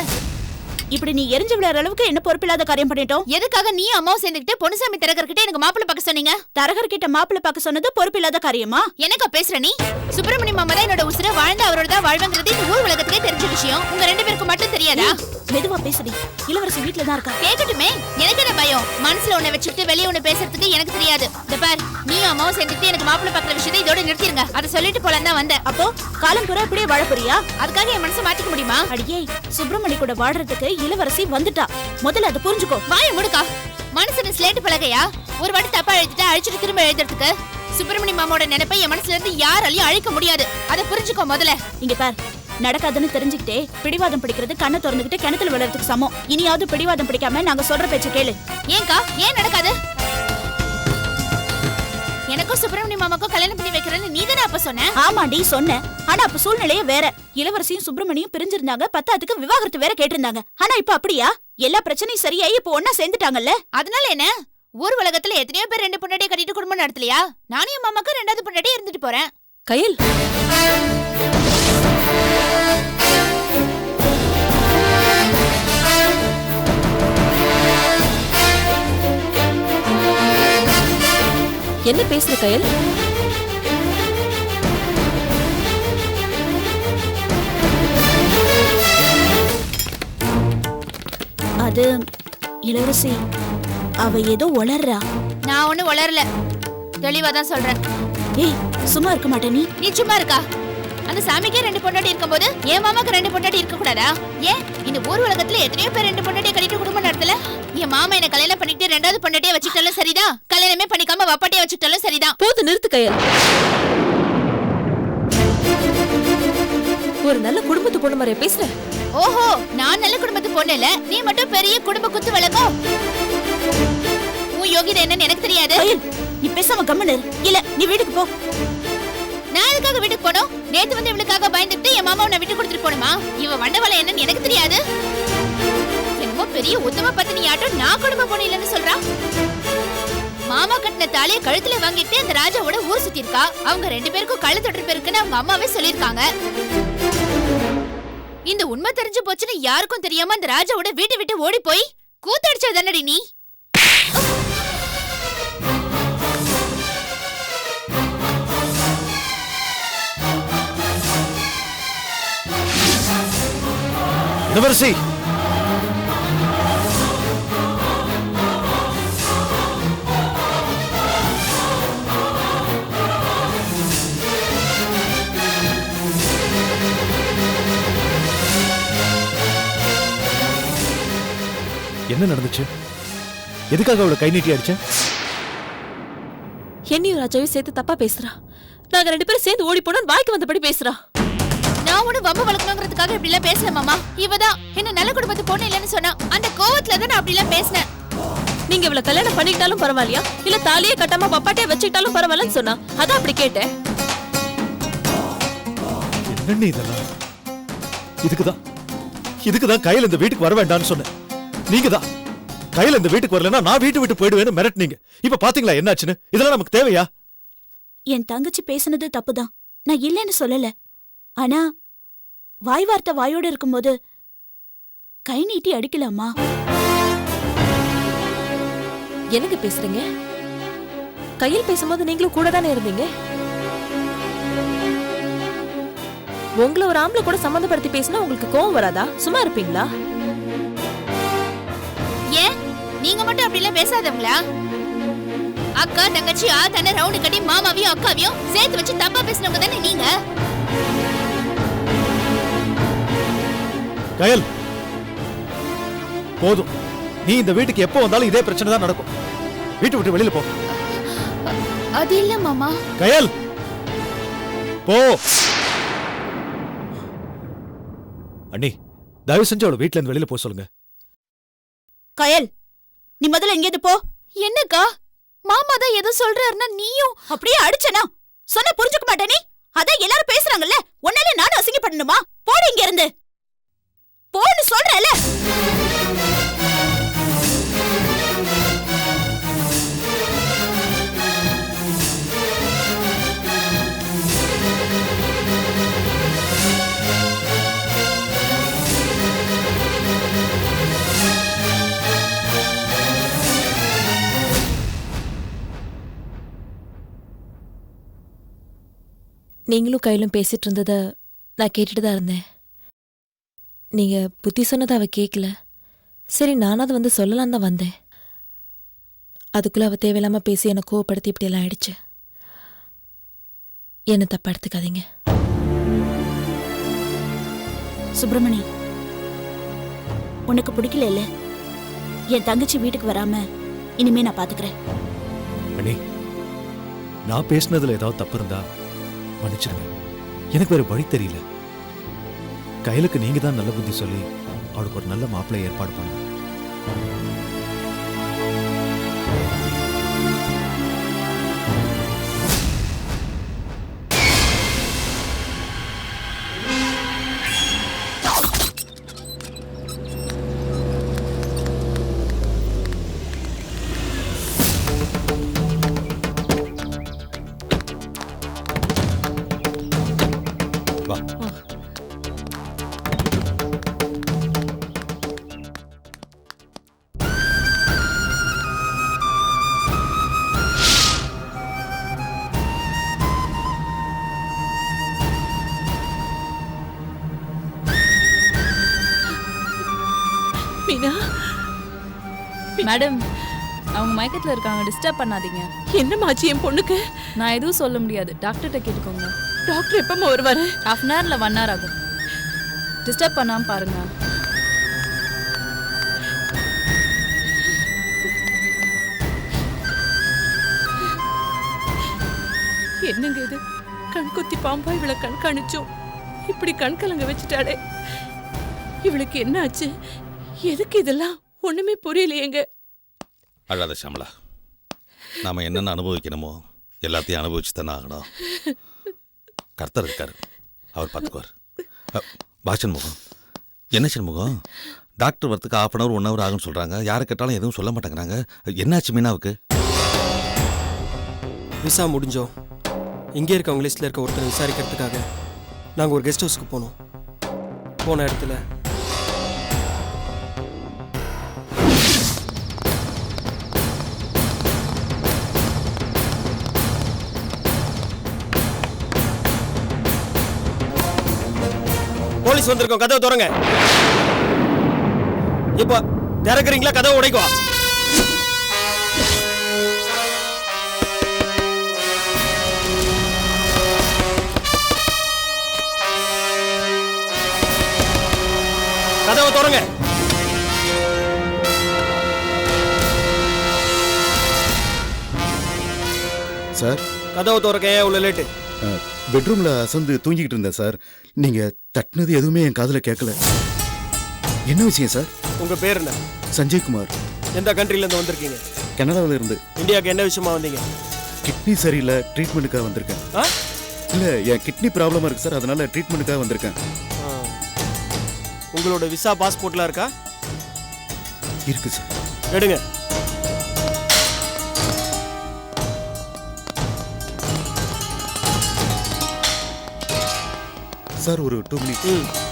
இப்படி நீ எரிஞ்சு விளையாடுற அளவுக்கு என்ன பொறுப்பில்லாத காரியம் பண்ணிட்டோம்? எதுக்காக நீ அம்மாவும் சேர்ந்துக்கிட்டு பொன்னுசாமி தரகர்கிட்ட எனக்கு மாப்பிள்ளை பார்க்க சொன்னீங்க? தரகர்கிட்ட மாப்பிள்ளை பார்க்க சொன்னது பொறுப்பில்லாத காரியமா? எனக்கா பேசுற நீ? சுப்பிரமணியம் மாமா தான் என்னோட உசுர, வாழ்ந்து அவரோட தான் வாழ்வங்கிறது இந்த ஊர் உலகத்துக்கே தெரிஞ்ச விஷயம். உங்க 2 பேருக்கு மட்டும் தெரியாதா? மெதுவா பேசுடி. இளவரசி வீட்ல தான் இருக்கா. கேக்கட்டுமே, எனக்கு என்ன பயம்? மனசுல ஒண்ணு வச்சுக்கிட்டு வெளிய ஒண்ணு பேசுறதுக்கு எனக்கு தெரியாது. இந்த பார், நீ அம்மாவும் சேர்ந்துட்டு எனக்கு மாப்பிள்ளை பார்க்குற விஷயத்தை இதோட நிறுத்திருங்க. அதை சொல்லிட்டு போலாம் தான் வந்தேன். அப்போ காலம் பூரா இப்படியே வாழ போறியா? அதுக்காக என் மனசை மாத்திக்க முடியுமா? அடியே, சுப்பிரமணி கூட வாடுறதுக்கு இளவரசி வந்துட்டா. முதல்ல அதை புரிஞ்சுக்கோ. வாய முடுக்கா. மனசுல ஸ்லேட் பலகையா? ஒரு வாட்டி தப்பா எழுதிட்டு அழிச்சிட்டு திரும்ப எழுதுறதுக்கு? சுப்பிரமணி மாமாவோட நினைப்பை என் மனசுல இருந்து யாராலையும் அழிக்க முடியாது. அதை புரிஞ்சுக்கோ முதல்ல. இங்க பார், நடக்காதுன்னு தெரிஞ்சுக்கிட்டே பிடிவாதம் பிடிக்கிறது கண்ணை திறந்துகிட்டு கிணத்துல விழுறதுக்கு சமம். இனியாவது பிடிவாதம் பிடிக்காம நாங்க சொல்ற பேச்ச கேளு. ஏன்கா, ஏன் நடக்காது? எனக்கும் சுப்பிரமணிய மாமாக்கும் கல்யாணம் பண்ணி வைக்கிறேன்னு நீ தானே அப்ப சொன்ன? ஆமாண்டி சொன்ன. ஆனா அப்ப சூழ்நிலையே வேற. இளவரசியும் சுப்பிரமணியும் பிரிஞ்சிருந்தாங்க, 10க்கு விவாகரத்து வேற கேட்டிருந்தாங்க. ஆனா இப்ப அப்படியா? எல்லா பிரச்சனையும் சரியாயி இப்ப ஒன்னா சேர்ந்துட்டாங்கல்ல. அதனால என்ன? ஊர் உலகத்துல எத்தனையோ பேர் 2 பொண்டாட்டியை கட்டிட்டு குடும்பம் நடத்தலையா? நானும் என் மாமாக்கு 2வது பொண்டாட்டி இருந்துட்டு போறேன். கையில் என்ன பேசுற கையில்? அது இளவரசி, அவ ஏதோ உளறா. நான் ஒண்ணு உளறல, தெளிவா தான் சொல்றேன். ஏய், சும்மா இருக்க மாட்டே நீ. நீ சும்மா இருக்கா? அந்த சாமிக்கே 2 பொண்டாட்டி இருக்கும்போது என் மாமாக்கு 2 பொண்டாட்டி இருக்க கூடாதா? ஏன் இந்த ஊர் உலகத்துல எத்தனையோ பேர் 2 பொண்டாட்டியை கட்டிட்டு குடும்பம் நடத்தல? என் மாமா என்ன கல்யாணம் பண்ணிட்டு 2வது பொண்டாட்டியை வச்சுக்கிட்டாலும் சரிதான், கல்யாணமே பண்ணிக்காம வப்பாட்டியை வச்சுக்கிட்டாலும் சரிதான். போது, நிறுத்து கையில். ஒரு நல்ல குடும்பத்து பொண்ணு மாதிரியா பேசுற? ஓஹோ, நான் நல்ல குடும்பத்து பொண்ணு இல்ல, நீ மட்டும் பெரிய குடும்ப குத்து வழக்கம். உன் யோகிதை என்னன்னு எனக்கு தெரியாது. நீ பேசாம கம்முனு இல்ல, நீ வீட்டுக்கு போ. நான் எதுக்காக வீட்டுக்கு போனோம்? நேத்து வந்து இவளுக்காக பயந்துட்டு என் மாமாவை நான் விட்டு கொடுத்துட்டு போணுமா? இவ வண்டவாளம் என்னன்னு எனக்கு தெரியாது. என்னமோ பெரிய உத்தம பத்தினி ஆட்டம் நான் குடும்ப பொண்ணு இல்லைன்னு சொல்றா. மாமா கட்டின தாலியை கழுத்துல வாங்கிட்டு அந்த ராஜாவோட ஊர் சுத்தி இருக்கா. அவங்க 2 பேருக்கும் கள்ள தொடர்பு இருக்குன்னு அவங்க அம்மாவே சொல்லிருக்காங்க. இந்த உண்மை தெரிஞ்சு போச்சுன்னு யாருக்கும் தெரியாம அந்த ராஜாவோட வீட்டை விட்டு ஓடி போய் கூத்தடிச்சது தானடி நீ? இளவரசி, என்ன நடந்துச்சு? எதுக்காக அவளை கை நீட்டி அடிச்ச? என்னையும் ராஜாவையும் சேர்த்து தப்பா பேசுறா. நாங்க 2 பேரும் சேர்ந்து ஓடி போனோம், வாய்க்கு வந்தபடி பேசுறா. நான் ஒண்ணு வம்பு வளர்க்கணுங்கிறதுக்காக இப்படி எல்லாம் பேசல மாமா. இவதான் என்ன நல்ல குடும்பத்து பொண்ணு இல்லைன்னு சொன்னா. அந்த கோவத்துல தான் நான் அப்படி எல்லாம் பேசினேன். நீங்க இவள கல்யாணம் பண்ணிக்கிட்டாலும் பரவாயில்லையா, இல்ல தாலியே கட்டாம பப்பாட்டியா வச்சுக்கிட்டாலும் பரவாயில்லன்னு சொன்னா. அதான் அப்படி கேட்டேன். என்ன இதெல்லாம்? இதுக்குதான் கையில இந்த வீட்டுக்கு வர வேண்டாம்னு சொன்னேன். நீங்க தான் கையில இந்த வீட்டுக்கு வரலன்னா நான் வீட்டு விட்டு போயிடுவேன்னு மிரட்டினீங்க. இப்ப பாத்தீங்களா என்னாச்சுன்னு? இதெல்லாம் நமக்கு தேவையா? என் தங்கச்சி பேசுனது தப்புதான். நான் இல்லைன்னு சொல்லல. ஆனா வாய் வார்த்தை வாயோட இருக்கும்போது கை நீட்டி அடிக்கலாமா? என்னங்க பேசுறீங்க? கையில் பேசும்போது நீங்களும் கூட தானே இருந்தீங்க. உங்களை ஒரு ஆம்பளை கூட சம்மந்தப்படுத்தி பேசினா உங்களுக்கு கோவம் வராதா? சும்மா இருப்பீங்களா? ஏன் நீங்க மட்டும் அப்படி எல்லாம் பேசாதவங்களா? அக்கா தங்கச்சி தானே ரவுண்டு கட்டி மாமாவையும் அக்காவையும் சேர்த்து வச்சு தப்பா பேசினவங்க தானே நீங்க. கயல் போதும். நீ இந்த வீட்டுக்கு எப்போ வந்தாலும் இதே பிரச்சனை தான் நடக்கும். வீட்டு விட்டு வெளியில போ. அது இல்ல மாமா. கயல் போ. அண்ணி தயவு செஞ்சு அவளை வீட்டுல இருந்து வெளியில போக சொல்லுங்க. கயல், நீ முதல்ல எங்கேது போ. என்னக்கா மாமா தான் ஏதோ சொல்றாருன்னா நீயும் அப்படியே அடிச்சனா? சொன்ன புரிஞ்சுக்க மாட்டே நீ? அதான் எல்லாரும் பேசுறாங்கல்ல, உன்னால நானும் அசிங்கப்படணுமா? போடு இங்க இருந்து. போன்னு சொல்றல. நீங்களும் கையிலும் பேசிட்டு இருந்தத நான் கேட்டுட்டு தான் இருந்தேன். நீங்க புத்தி சொன்னதை அவ கேட்கல. சரி, நானாவது வந்து சொல்லலாம் தான் வந்தேன். அதுக்குள்ள அவ தேவையில்லாம பேசி என்னை கோவப்படுத்தி இப்படி எல்லாம் ஆயிடுச்சு. என்ன தப்பா எடுத்துக்காதீங்க. சுப்பிரமணி, உனக்கு பிடிக்கல இல்ல? என் தங்கச்சி வீட்டுக்கு வராம இனிமே நான் பாத்துக்கிறேன். அண்ணி, நான் பேசினதுல ஏதாவது தப்பு இருந்தா மன்னிச்சிருங்க. எனக்கு வேற வழி தெரியல. கையிலுக்கு நீங்க தான் நல்ல புத்தி சொல்லி அவளுக்கு ஒரு நல்ல மாப்பிள்ளை ஏற்பாடு பண்ணணும். மேடம், அவங்க மயக்கத்துல இருக்காங்க, டிஸ்டர்ப் பண்ணாதீங்க. என்னமாச்சு என் பொண்ணுக்கு? நான் எதுவும் சொல்ல முடியாது, டாக்டர்கிட்ட கேட்டுக்கோங்க. டாக்டர் எப்பமா வருவாரு? ½ அன் ஹவர்ல 1 hour ஆகும். டிஸ்டர்ப் பண்ணாம பாருங்க. என்னங்க இது? கண் குத்தி பாம்பா இவளை கண்காணிச்சோம். இப்படி கண் கலங்க வச்சுட்டாடே. இவளுக்கு என்ன ஆச்சு? எதுக்கு இதெல்லாம்? ஒண்ணுமே புரியலையேங்க. அழாத ஷாமலா, நாம என்னென்ன அனுபவிக்கணுமோ எல்லாத்தையும் அனுபவிச்சு தானே ஆகணும். கர்த்தர் இருக்காரு, அவர் பார்த்துக்குவார். பாஷன்முகம், என்ன சண்முகம்? டாக்டர் வரத்துக்கு ½ அன் ஹவர் 1 hour ஆகும்னு சொல்றாங்க. யாரை கேட்டாலும் எதுவும் சொல்ல மாட்டேங்கிறாங்க. என்னாச்சு மீனாவுக்கு? விசா முடிஞ்சோம். இங்கே இருக்கவங்க லிஸ்ட்டில் இருக்க ஒருத்தர் விசாரிக்கிறதுக்காக நாங்கள் ஒரு கெஸ்ட் ஹவுஸ்க்கு போனோம். போன இடத்துல போலீஸ் வந்திருக்கோம். கதவை திறங்க. இப்போ திறக்கிறீங்களா? கதவை உடைக்குவா. கதவை திறங்க. சார், கதவை திறக்க ஏன் இவ்வளோ லேட்டு? பெட்ரூம்ல அசந்து தூங்கிக்கிட்டு இருந்தேன் சார். நீங்க தட்டினது எதுவுமே என் காதுல கேட்கல. என்ன விஷயம் சார்? உங்க பேர் என்ன? சஞ்சய்குமார். எந்த கண்ட்ரில இருந்து வந்திருக்கீங்க? கனடாவில் இருந்து. இந்தியாவுக்கு என்ன விஷயமா வந்தீங்க? கிட்னி சரியில்லை, ட்ரீட்மெண்ட்டுக்காக வந்திருக்கேன். இல்ல, என் கிட்னி ப்ராப்ளமா இருக்கு சார், அதனால ட்ரீட்மெண்ட்டுக்காக வந்திருக்கேன். உங்களோட விசா பாஸ்போர்ட்லாம் இருக்கா? இருக்கு சார். எடுங்க. சார் ஒரு 2 மினிட்ஸ்.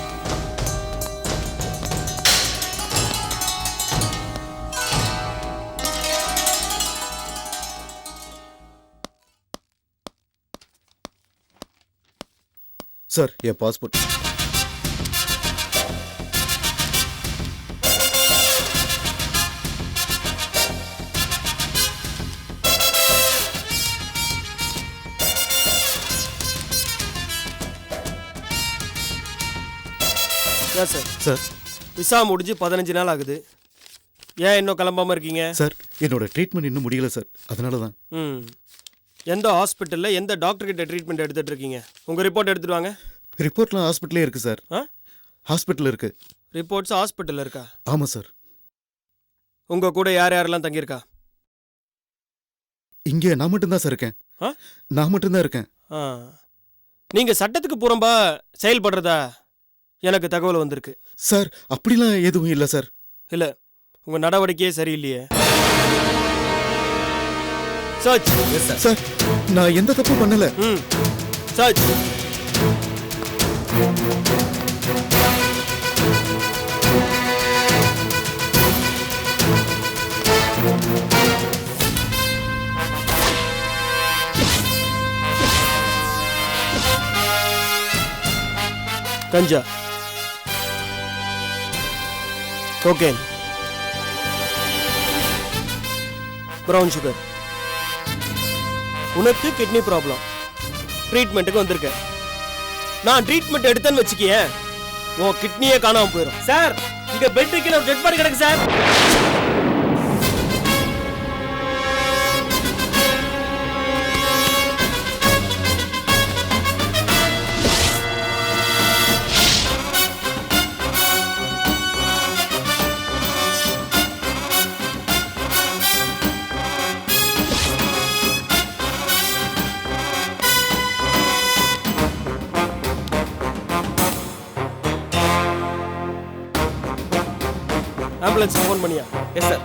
சார் என் பாஸ்போர்ட். சார் சார் விசா முடிஞ்சு 15 நாள் ஆகுது. ஏன் இன்னும் கிளம்பாம இருக்கீங்க? சார் என்னோட ட்ரீட்மெண்ட் இன்னும் முடியல சார், அதனால தான். எந்த ஹாஸ்பிட்டலில் எந்த டாக்டர் கிட்ட ட்ரீட்மெண்ட் எடுத்துட்டு இருக்கீங்க? உங்கள் ரிப்போர்ட் எடுத்துட்டு வாங்க. ரிப்போர்ட்லாம் ஹாஸ்பிட்டலே இருக்கு சார். ஹாஸ்பிட்டல் இருக்கு. ரிப்போர்ட்ஸ் ஹாஸ்பிட்டலில் இருக்கா? ஆமாம் சார். உங்கள் கூட யார் யாரெல்லாம் தங்கியிருக்கா? இங்கே நான் மட்டும்தான் சார் இருக்கேன். நான் மட்டும்தான் இருக்கேன். நீங்கள் சட்டத்துக்கு புறம்பா செயல்படுறதா எனக்கு தகவல் வந்திருக்கு. சார் அப்படிலாம் எதுவும் இல்லை சார். இல்லை, உங்கள் நடவடிக்கையே சரியில்லையே. சர்ச். சார் நான் எந்த தப்பும் பண்ணல. சர்ச். கஞ்சா, கோகேன், பிரவுன் சுகர். உனக்கு கிட்னி ப்ராப்ளம். ட்ரீட்மெண்ட்டுக்கு வந்திருக்க. நான் ட்ரீட்மெண்ட் எடுத்தேன்னு வச்சுக்கிய உன் கிட்னியே காணாம போயிடும். சார் இங்க பெட் கீழ ஒரு டெட் பாடி கிடக்கு சார். ஆம்புலன்ஸ் ஃபோன் பண்ணியா? Yes sir.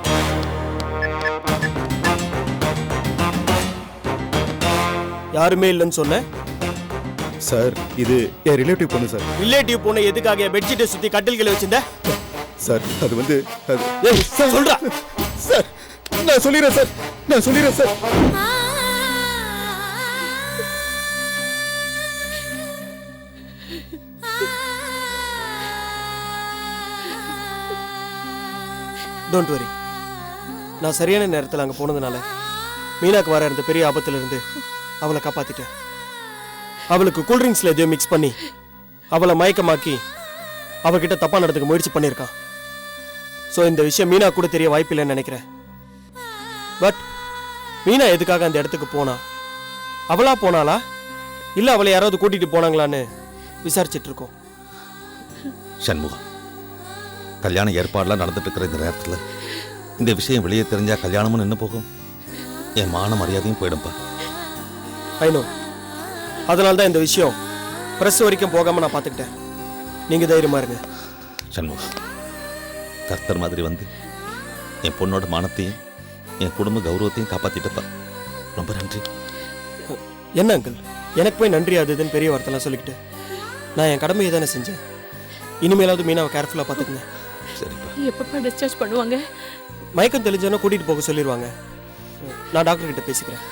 யாருமே இல்லைன்னு சொன்னேன் சார். இது என் ரிலேட்டிவ் பொண்ணு சார். ரிலேட்டிவ் பொண்ணு எதுக்காக பெட்ஷீட்டை சுத்தி கட்டில்களை வச்சிருந்த? சார் அது வந்து சொல்றா. சார் நான் சொல்லிடுறேன் சார். நான் சொல்லிடுறேன் சார். Don't worry. நான் சரியான நேரத்தில் அங்கே போனதுனால மீனாக்கு வர இருந்த பெரிய ஆபத்திலிருந்து அவளை காப்பாற்றிட்டேன். அவளுக்கு கூல்ட்ரிங்க்ஸில் எதையும் மிக்ஸ் பண்ணி அவளை மயக்கமாக்கி அவகிட்ட தப்பாக நடத்துக்க முயற்சி பண்ணியிருக்கான். ஸோ இந்த விஷயம் மீனா கூட தெரிய வாய்ப்பில்லைன்னு நினைக்கிறேன். பட் மீனா எதுக்காக அந்த இடத்துக்கு போனா? அவளா போனாளா இல்லை அவளை யாராவது கூட்டிகிட்டு போனாங்களான்னு விசாரிச்சுட்டு இருக்கோம். சண்முகம், கல்யாண ஏற்பாடுலாம் நடந்துட்டு இருக்கிற இந்த நேரத்தில் இந்த விஷயம் வெளியே தெரிஞ்சா கல்யாணமும் நின்று போகும், என் மான மரியாதையும் போயிடும்பா. ஐநோ. அதனால தான் இந்த விஷயம் ப்ரெஸ் வரைக்கும் போகாமல் நான் பார்த்துக்கிட்டேன். நீங்கள் தைரியமாக இருங்க. சண்முகம், கர்த்தர் மாதிரி வந்து என் பொண்ணோட மானத்தையும் என் குடும்ப கௌரவத்தையும் காப்பாற்றிட்டப்பா. ரொம்ப நன்றி. என்ன அங்கிள், எனக்கு போய் நன்றி அதுன்னு பெரிய வார்த்தைலாம் சொல்லிக்கிட்டு நான் என் கடமையை தானே செஞ்சேன். இனிமேலாவது மீனாவை கேர்ஃபுல்லாக பார்த்துக்குங்க. சரிப்பா. எப்பப்பா டிஸ்சார்ஜ் பண்ணுவாங்க? மயக்கம் தெளிஞ்சோன்னா கூட்டிகிட்டு போக சொல்லிடுவாங்க. நான் டாக்டர் கிட்ட பேசிக்கிறேன்.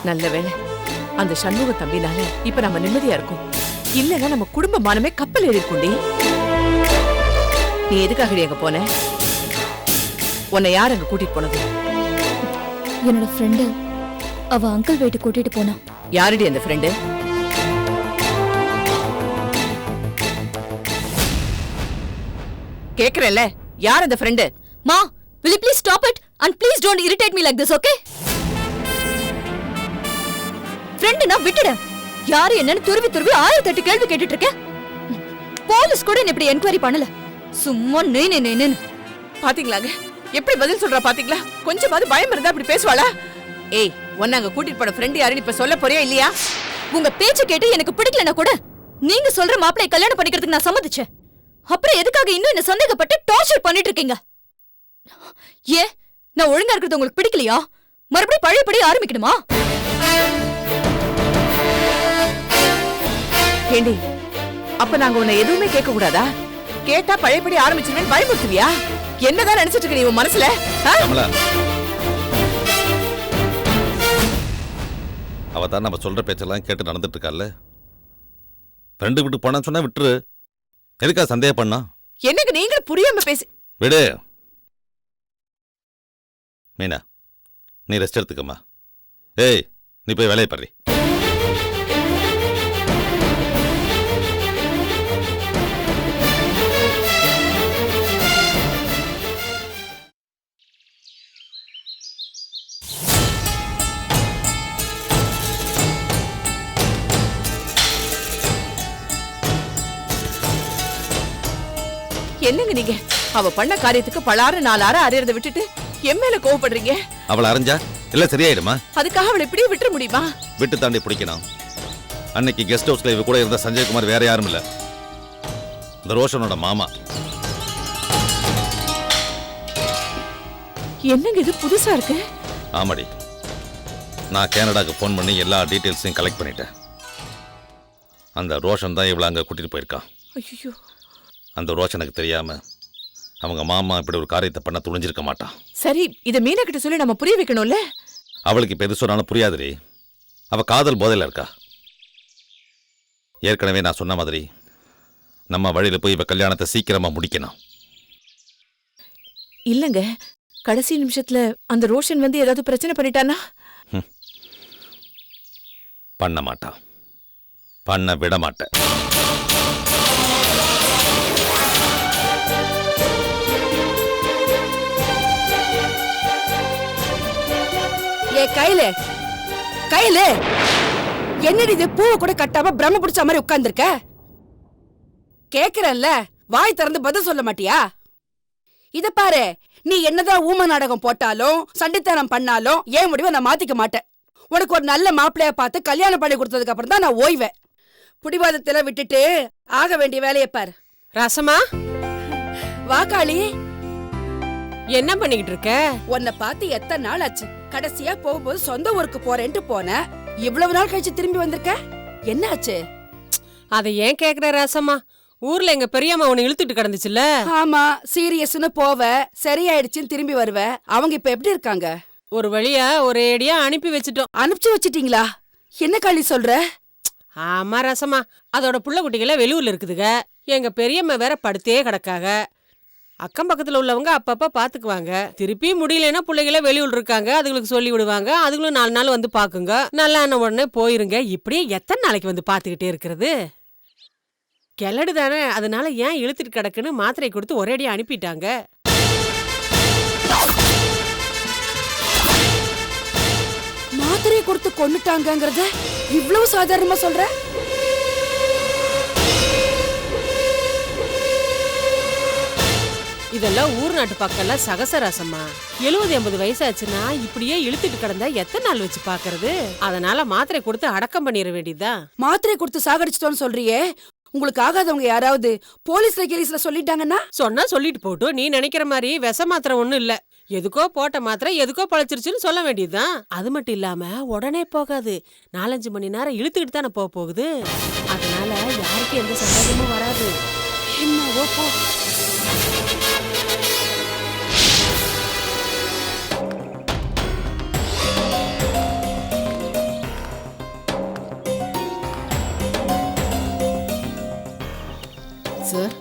நல்ல வேளை அந்த சண்முக தம்பினால இப்ப நம்ம நிம்மதியா இருக்கோம். இல்லன்னா நம்ம குடும்ப மானமே கப்பல் ஏறிருக்குண்டி. நீ எதுக்காக அங்க போன? உன்னை யார் அங்க கூட்டிட்டு போனது? என்னோட ஃப்ரெண்டு அவ அங்கிள் வீட்டுக்கு கூட்டிட்டு போனா. யாருடி அந்த ஃப்ரெண்டு? கேக்குறேன்ல, யார் அந்த ஃப்ரெண்டு? மா, will you please stop it and please don't irritate me like this, okay? ஃப்ரெண்டுனா விட்டுடு. யாரு என்னன்னு துருவி 1008 கேள்வி கேட்டுட்டு இருக்க. போலீஸ் கூட இப்படி என்கொயரி பண்ணல. சும்மா நே. பாத்தீங்களாங்க எப்படி பதில் சொல்றா பாத்தீங்களா? கொஞ்சமாவது பயம் இருந்தா அப்படி பேசுவாளா? ஏய், உன்னை அங்க கூட்டிட்டு போன ஃப்ரெண்ட் யாருன்னு இப்ப சொல்ல போறியா இல்லையா? உங்க பேச்ச கேட்டு எனக்கு பிடிக்கலனா கூட நீங்க சொல்ற மாப்பிளை கல்யாணம் பண்ணிக்கிறதுக்கு நான் சம்மதிச்சேன். அப்புறம் எதுக்காக இன்னும் என்ன சந்தேகப்பட்டு டார்ச்சர் பண்ணிட்டு இருக்கீங்க? ஏன் நான் ஒழுங்கா இருக்கிறது உங்களுக்கு பிடிக்கலையா? மறுபடியும் பழையபடி ஆரம்பிக்கணுமா? ஏண்டி, அப்ப நாங்க உன்னை எதுவுமே கேட்க கூடாதா? கேட்டா பழையபடி ஆரம்பிச்சிருவேன் பயமுறுத்துவியா? என்னதான் நினைச்சிட்டு இருக்க நீ உன் மனசுல? அவ தான் நம்ம சொல்ற பேச்செல்லாம் கேட்டு நடந்துட்டு இருக்கால. ஃப்ரெண்டு விட்டு போனான்னு சொன்னா விட்டுரு. எதுக்கா சந்தேகம் பண்ணா? என்னங்க நீங்க புரியாம பேசி விடு. மீனா, நீ ரெஸ்ட் எடுத்துக்கம்மா. ஏய், நீ போய் வேலையை பாரு. என்னங்க நீங்க அவ பண்ண காரியத்துக்கு பலாறு 4 ஆறு அறியறத விட்டுட்டு என் மேல கோவப்படுறீங்க? அவளை அரைஞ்சா இல்ல சரியாயிடுமா? அதுக்காக அவளை இப்படியே விட்டுற முடியுமா? விட்டு தாண்டி பிடிக்கணும். அன்னைக்கு கெஸ்ட் ஹவுஸ்ல இவ கூட இருந்த சஞ்சய்குமார் வேற யாரும் இல்ல, இந்த ரோஷனோட மாமா. என்னங்க இது புதுசா இருக்கு? ஆமாடி, நான் கனடாக்கு ஃபோன் பண்ணி எல்லா டீட்டெயில்ஸையும் கலெக்ட் பண்ணிட்டேன். அந்த ரோஷன் தான் இவளை அங்கே கூட்டிட்டு போயிருக்கான். ஐயோ, அந்த ரோஷனுக்கு தெரியாம அவங்க மாமா இப்படி ஒரு காரியத்தை பண்ண துணிஞ்சிருக்க மாட்டான். சரி, இதை மீனா கிட்ட சொல்லி நம்ம புரிய வைக்கணும்ல. அவளுக்கு இப்ப எது சொன்னாலும் புரியாதுரி. அவ காதல் போதையில இருக்கா. ஏற்கனவே நான் சொன்ன மாதிரி நம்ம வழியில போய் இவ கல்யாணத்தை சீக்கிரமா முடிக்கணும். இல்லங்க, கடைசி நிமிஷத்துல அந்த ரோஷன் வந்து ஏதாவது பிரச்சனை பண்ணிட்டானா? பண்ண மாட்டான், பண்ண விட மாட்டேன். ஏ கையில என்னடி இது பூவை கூட கட்டாம பிரம்ம பிடிச்ச மாதிரி உட்கார்ந்துருக்க? கேக்குறல்ல, வாய் திறந்து பதில் சொல்ல மாட்டியா? இத பாரு, நீ என்னதான் ஊம நாடகம் போட்டாலும் சண்டித்தனம் பண்ணாலும் ஏன் முடிவை நான் மாத்திக்க மாட்டேன். உனக்கு ஒரு நல்ல மாப்பிள்ளைய பார்த்து கல்யாணம் பண்ணி கொடுத்ததுக்கு அப்புறம் தான் நான் ஓய்வேன். புடிவாதத்துல விட்டுட்டு ஆக வேண்டிய வேலையை பாரு. ரசமா, வாக்காளி, என்ன பண்ணிக்கிட்டு இருக்க? உன்னை பார்த்து எத்தனை நாள் ஆச்சு? கடைசியா போகும்போது சொந்த ஊருக்கு போறேன்ட்டு போன, இவ்வளவு நாள் கழிச்சு திரும்பி வந்திருக்க, என்ன ஆச்சு? அதை ஏன் கேக்குற ரசமா? ஊர்ல எங்க பெரியம்மா உன்னை இழுத்துட்டு கிடந்துச்சுல்ல? ஆமா, சீரியஸ்னு போவ, சரியாயிடுச்சுன்னு திரும்பி வருவ. அவங்க இப்ப எப்படி இருக்காங்க? ஒரு வழியா ஒரேடியா அனுப்பி வச்சுட்டோம். அனுப்பிச்சு வச்சிட்டீங்களா? என்ன காளி சொல்ற? ஆமா ரசமா, அதோட புள்ள குட்டிகளை வெளியூர்ல இருக்குதுங்க. எங்க பெரியம்மா வேற படுத்தே கிடக்காக. அக்கம் பக்கத்துல உள்ளவங்க அப்பப்ப பாத்துக்குவாங்க. திருப்பி முடியலன்னா பிள்ளைகள வெளியூர் இருக்காங்க, அதுங்களுக்கு சொல்லி விடுவாங்க. அதுங்களும் 4 நாள் வந்து பாக்குங்க. நல்லா ஆன உடனே போயிருங்க. இப்படியே எத்தனை நாளைக்கு வந்து பாத்துக்கிட்டே இருக்கிறது? கிளடு தானே, அதனால ஏன் இழுத்துட்டு கிடக்குன்னு மாத்திரை கொடுத்து ஒரேடியா அனுப்பிட்டாங்க. மாத்திரையை கொடுத்து கொன்னுட்டாங்கங்கறத இவ்வளவு சாதாரணமா சொல்ற? இதெல்லாம் ஊர் நாட்டு பக்கம்ல சகசராசமா. 70-80 வயசாச்சுன்னா இப்படியே இழுத்துட்டு கிடந்தா எத்தனை நாள் வச்சு பாக்குறது? அதனால மாத்திரை கொடுத்து அடக்கம் பண்ணிட வேண்டியதுதான். மாத்திரை கொடுத்து சாகடிச்சிட்டோன்னு சொல்றியே, உங்களுக்கு ஆகாதவங்க யாராவது போலீஸ்ல கேலீஸ்ல சொல்லிட்டாங்கன்னா? சொன்னா சொல்லிட்டு போட்டும். நீ நினைக்கிற மாதிரி விஷ மாத்திரை ஒண்ணும் இல்ல. எதுக்கோ போட்ட மாத்திரை எதுக்கோ பழச்சிருச்சுன்னு சொல்ல வேண்டியதுதான். அது மட்டும் இல்லாம உடனே போகாது, 4-5 மணி நேரம் இழுத்துக்கிட்டு தானே போகுது. அதனால யாருக்கும் எந்த சந்தேகமும் வராது. என்னவோ போ. சார்,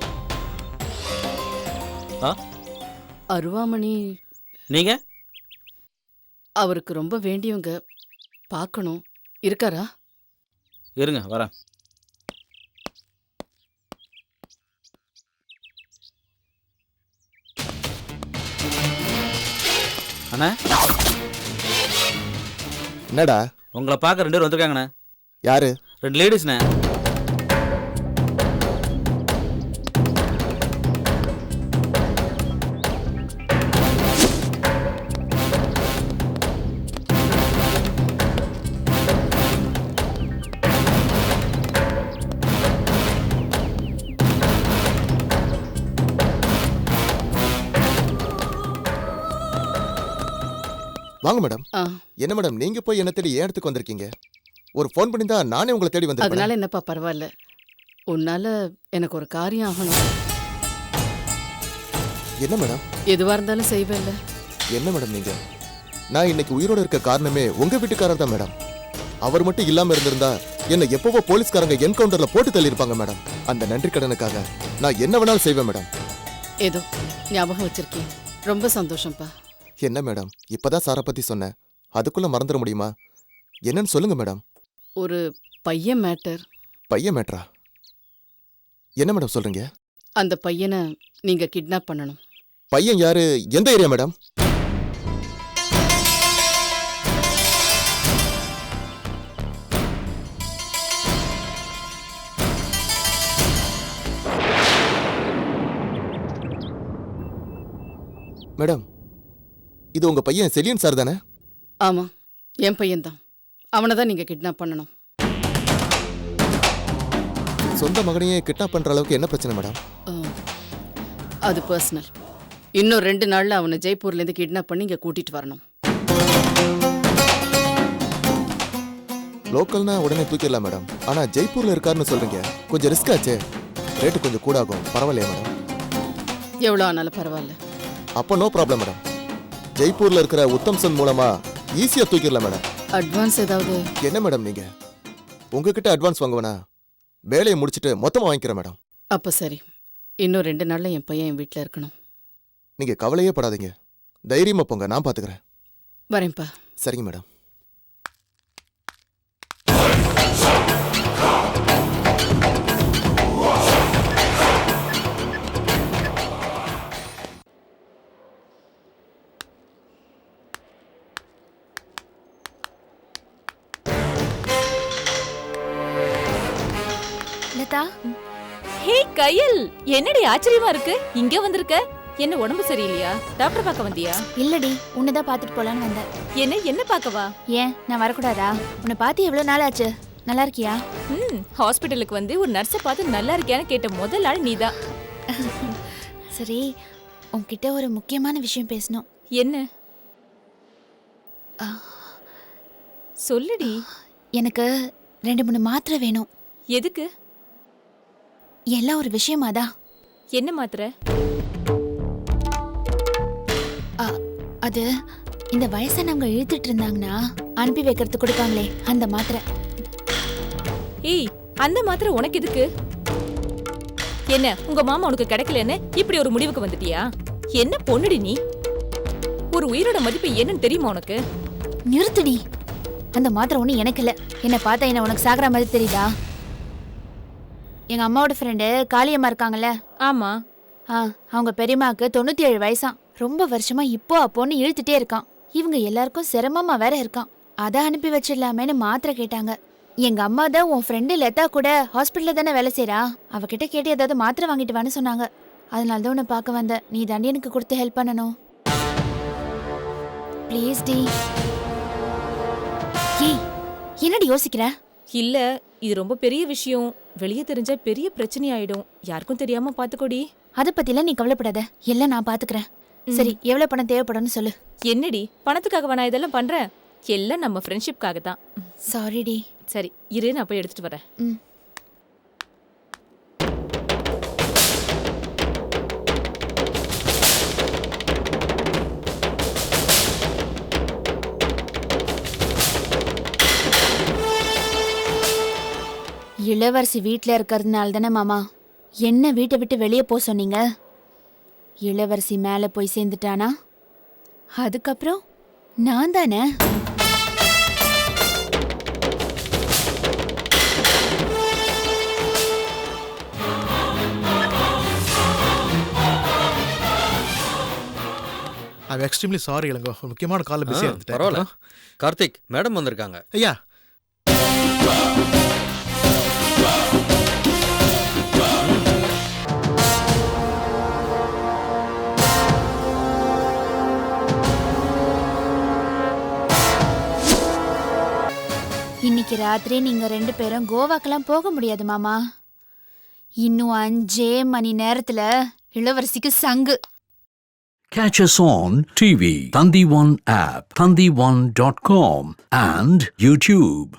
அருவாமணி நீங்க அவருக்கு ரொம்ப வேண்டியவங்க, பார்க்கணும். இருக்காரா? இருங்க வரேன். அண்ணா என்னடா உங்களை பார்க்க 2 பேர் வந்திருக்காங்கண்ணே. யாரு? 2 லேடிஸ்ண்ணே. வாங்க மேடம். என்ன மேடம் நீங்க போய் என்ன தேடி ஏன் இடத்துக்கு வந்திருக்கீங்க? ஒரு ஃபோன் பண்ணி தான் நானே உங்களை தேடி வந்திருக்கேன். அதனால என்னப்பா பரவாயில்ல. உன்னால எனக்கு ஒரு காரியம் ஆகணும். என்ன மேடம்? எதுவா இருந்தாலும் செய்வேல்ல. என்ன மேடம் நீங்க? நான் இன்னைக்கு உயிரோட இருக்க காரணமே உங்க வீட்டுக்காரர் தான் மேடம். அவர் மட்டும் இல்லாம இருந்திருந்தா என்ன எப்பவோ போலீஸ்காரங்க என்கவுண்டர்ல போட்டு தள்ளியிருப்பாங்க மேடம். அந்த நன்றி கடனுக்காக நான் என்ன வேணாலும் செய்வேன் மேடம். ஏதோ ஞாபகம் வச்சிருக்கேன். ரொம்ப சந்தோஷம்ப்பா. என்ன மேடம் இப்பதான் சாரை பத்தி சொன்னேன், அதுக்குள்ள மறந்துட முடியுமா? என்னன்னு சொல்லுங்க மேடம். ஒரு பையன் மேட்டர். பையன் மேட்டரா? என்ன மேடம் சொல்றீங்க? அந்த பையனை நீங்க கிட்னாப் பண்ணணும். பையன் யாரு? எந்த ஏரியா மேடம்? மேடம் இது உங்க பையன் செலியன் சார் தானே? ஆமா, என் பையன்தான். அவனை தான் நீங்க கிட்னாப் பண்ணணும். சொந்த மகனையே கிட்னாப் பண்ற அளவுக்கு என்ன பிரச்சனை மேடம்? அது பர்சனல். இன்னும் 2 நாள்ல அவனை ஜெய்ப்பூர்ல இருந்து கிட்னாப் பண்ணி இங்க கூட்டிட்டு வரணும். லோக்கல்னா உடனே தூக்கிடலாம் மேடம். ஆனா ஜெய்ப்பூர்ல இருக்காருன்னு சொல்றீங்க, கொஞ்சம் ரிஸ்க் ஆச்சே. ரேட்டு கொஞ்சம் கூட ஆகும். பரவாயில்லையா மேடம்? எவ்வளோ ஆனாலும் பரவாயில்ல. அப்போ நோ ப்ராப்ளம் மேடம். ஜெய்ப்பூர்ல இருக்கிற உத்தம்சன் மூலமா ஈஸியா தூக்கிடலாம் மேடம். அட்வான்ஸ் ஏதாவது? என்ன மேடம் நீங்க உங்ககிட்ட அட்வான்ஸ் வாங்குவேனா? வேலையை முடிச்சிட்டு மொத்தமா வாங்கிக்கிறேன் மேடம். அப்ப சரி, இன்னும் 2 நாள்ல என் பையன் என் வீட்டில் இருக்கணும். நீங்க கவலையே படாதீங்க, தைரியமா போங்க, நான் பாத்துக்கிறேன். வரேன்ப்பா. சரிங்க மேடம். லதா, ஹே கயல், என்னடி ஆச்சரியமா இருக்கு இங்க வந்திருக்க? என்ன உடம்பு சரியில்லையா? டாக்டர் பார்க்க வந்தியா? இல்லடி, உன்னதான் பாத்துட்டு போலான்னு வந்தேன். என்ன பார்க்கவா? ஏன் நான் வரக்கூடாதா? உன்னை பார்த்து எவ்வளவு நாள் ஆச்சு? நல்லா இருக்கியா? ஹாஸ்பிட்டலுக்கு வந்து ஒரு நர்ஸை பார்த்து நல்லா இருக்கியான்னு கேட்ட முதல் ஆள் நீதான். சரி, உன்கிட்ட ஒரு முக்கியமான விஷயம் பேசணும். என்ன? சொல்லுடி. எனக்கு 2-3 மாத்திரை வேணும். எதுக்கு? எல்லாம் ஒரு விஷயமாதான். என்ன மாத்திரை? அது இந்த வயசானவங்க இழுத்துட்டு இருந்தாங்கன்னா அனுப்பி வைக்கிறதுக்கு கொடுப்பாங்களே, அந்த மாத்திரை. ஏய், அந்த மாத்திரை உனக்கு எதுக்கு? என்ன உங்க மாமா உனக்கு கிடைக்கலன்னு இப்படி ஒரு முடிவுக்கு வந்துட்டியா? என்ன பொண்ணுடி நீ? ஒரு உயிரோட மதிப்பு என்னன்னு தெரியுமா உனக்கு? நிறுத்துடி. அந்த மாத்திரை ஒண்ணு எனக்கு இல்ல. என்ன பார்த்தா என்ன உனக்கு சாகுற மாதிரி தெரியுதா? எங்க அம்மாவோட ஃப்ரெண்டு காளியம்மா இருக்காங்கல்ல? ஆமா. அவங்க பெரியம்மாக்கு 97 வயசாம். ரொம்ப வருஷமா இப்போ அப்போன்னு இழுத்துட்டே இருக்கான். இவங்க எல்லாருக்கும் சிரமமா வேற இருக்கான். அதை அனுப்பி வச்சிடலாமேன்னு மாத்திரை கேட்டாங்க. எங்க அம்மா தான் உன் ஃப்ரெண்டு லதா கூட ஹாஸ்பிட்டல்ல தானே வேலை செய்யறா, அவகிட்ட கேட்டு ஏதாவது மாத்திரை வாங்கிட்டு வான்னு சொன்னாங்க. அதனால தான் உன்னை பார்க்க வந்தேன். நீ தாண்டி எனக்கு கொடுத்து ஹெல்ப் பண்ணணும். ப்ளீஸ் டி. ஏய், என்னடி யோசிக்கிற? இல்ல, இது ரொம்ப பெரிய விஷயம். வெளியே தெரிஞ்சா பெரிய பிரச்சனை ஆயிடும். யாருக்கும் தெரியாம பாத்துக்கோடி. அதை பத்திலாம் நீ கவலைப்படாத, எல்லாம் நான் பாத்துக்கிறேன். சரி, எவ்வளவு பணம் தேவைப்படும்னு சொல்லு. என்னடி, பணத்துக்காக நான் இதெல்லாம் பண்றேன்? எல்லாம் நம்ம ஃப்ரெண்ட்ஷிப்காக தான். சாரிடி. சரி இரு, நான் போய் எடுத்துட்டு வரேன். இளவரசி வீட்டில் இருக்கிறதுனால தானே மாமா என்ன வீட்டை விட்டு வெளியே போக சொன்னீங்க? இளவரசி மேலே போய் சேர்ந்துட்டானா அதுக்கப்புறம் நான் தானே. ஐ எக்ஸ்ட்ரீம்லி சாரி இளங்கோ, ஒரு முக்கியமான காலில் பிஸியாக இருந்துட்டேன். பரவாயில்ல. கார்த்திக் மேடம் வந்திருக்காங்க. ஐயா இன்னைக்கு ராத்திரி நீங்க 2 பேரும் கோவாக்கெல்லாம் போக முடியாது மாமா. இன்னும் 5 மணி நேரத்துல இளவரசிக்கு சங்கு. Catch us on TV, Thandivan app, thandivan.com and YouTube.